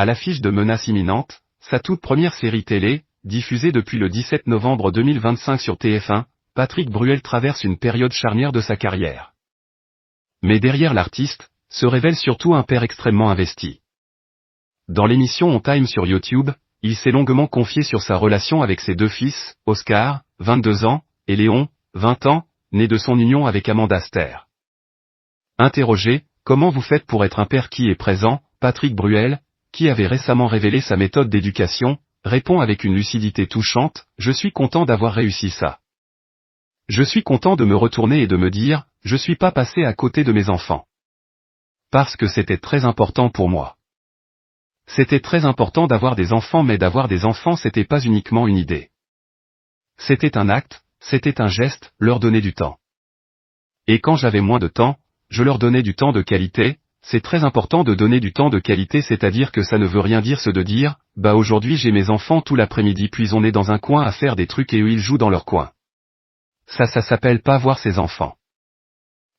à l'affiche de Menace imminente, sa toute première série télé, diffusée depuis le 17 novembre 2025 sur TF1, Patrick Bruel traverse une période charnière de sa carrière. Mais derrière l'artiste, se révèle surtout un père extrêmement investi. Dans l'émission On Time sur YouTube, il s'est longuement confié sur sa relation avec ses deux fils, Oscar, 22 ans, et Léon, 20 ans, né de son union avec Amanda Ster. Interrogé, comment vous faites pour être un père qui est présent, Patrick Bruel, qui avait récemment révélé sa méthode d'éducation, répond avec une lucidité touchante, je suis content d'avoir réussi ça. Je suis content de me retourner et de me dire, je suis pas passé à côté de mes enfants. Parce que c'était très important pour moi. C'était très important d'avoir des enfants, mais d'avoir des enfants c'était pas uniquement une idée. C'était un acte, c'était un geste, leur donner du temps. Et quand j'avais moins de temps, je leur donnais du temps de qualité. C'est très important de donner du temps de qualité, c'est-à-dire que ça ne veut rien dire ce de dire, bah aujourd'hui j'ai mes enfants tout l'après-midi puis on est dans un coin à faire des trucs et eux ils jouent dans leur coin. Ça s'appelle pas voir ses enfants.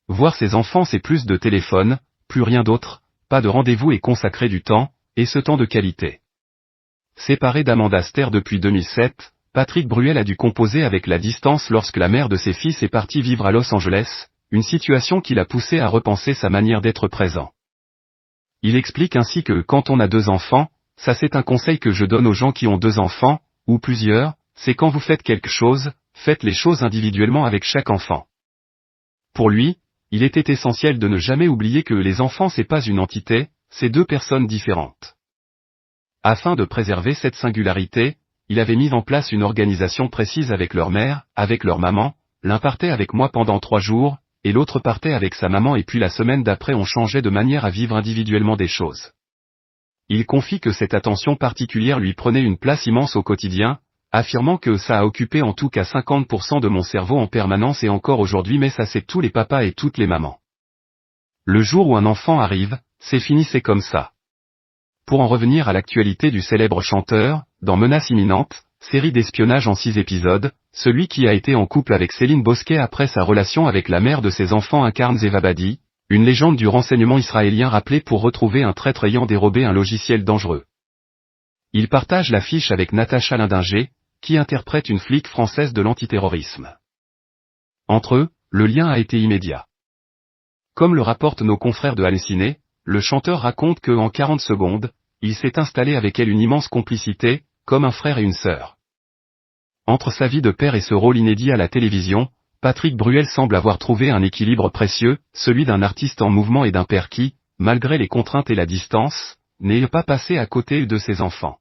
Voir ses enfants c'est plus de téléphone, plus rien d'autre, pas de rendez-vous et consacrer du temps, et ce temps de qualité. Séparé d'Amanda Ster depuis 2007, Patrick Bruel a dû composer avec la distance lorsque la mère de ses fils est partie vivre à Los Angeles, une situation qui l'a poussé à repenser sa manière d'être présent. Il explique ainsi que quand on a 2 enfants, ça c'est un conseil que je donne aux gens qui ont 2 enfants, ou plusieurs, c'est quand vous faites quelque chose, faites les choses individuellement avec chaque enfant. Pour lui, il était essentiel de ne jamais oublier que les enfants c'est pas une entité, c'est 2 personnes différentes. Afin de préserver cette singularité, il avait mis en place une organisation précise avec leur mère, avec leur maman, l'un partait avec moi pendant 3 jours, et l'autre partait avec sa maman et puis la semaine d'après on changeait de manière à vivre individuellement des choses. Il confie que cette attention particulière lui prenait une place immense au quotidien, affirmant que ça a occupé en tout cas 50% de mon cerveau en permanence et encore aujourd'hui mais ça c'est tous les papas et toutes les mamans. Le jour où un enfant arrive, c'est fini c'est comme ça. Pour en revenir à l'actualité du célèbre chanteur, dans Menace imminente, série d'espionnage en 6 épisodes, celui qui a été en couple avec Céline Bosquet après sa relation avec la mère de ses enfants incarne Zeva Badi, une légende du renseignement israélien rappelée pour retrouver un traître ayant dérobé un logiciel dangereux. Il partage l'affiche avec Natacha Lindinger, qui interprète une flic française de l'antiterrorisme. Entre eux, le lien a été immédiat. Comme le rapportent nos confrères de Halluciné, le chanteur raconte que en 40 secondes, il s'est installé avec elle une immense complicité, comme un frère et une sœur. Entre sa vie de père et ce rôle inédit à la télévision, Patrick Bruel semble avoir trouvé un équilibre précieux, celui d'un artiste en mouvement et d'un père qui, malgré les contraintes et la distance, n'est pas passé à côté de ses enfants.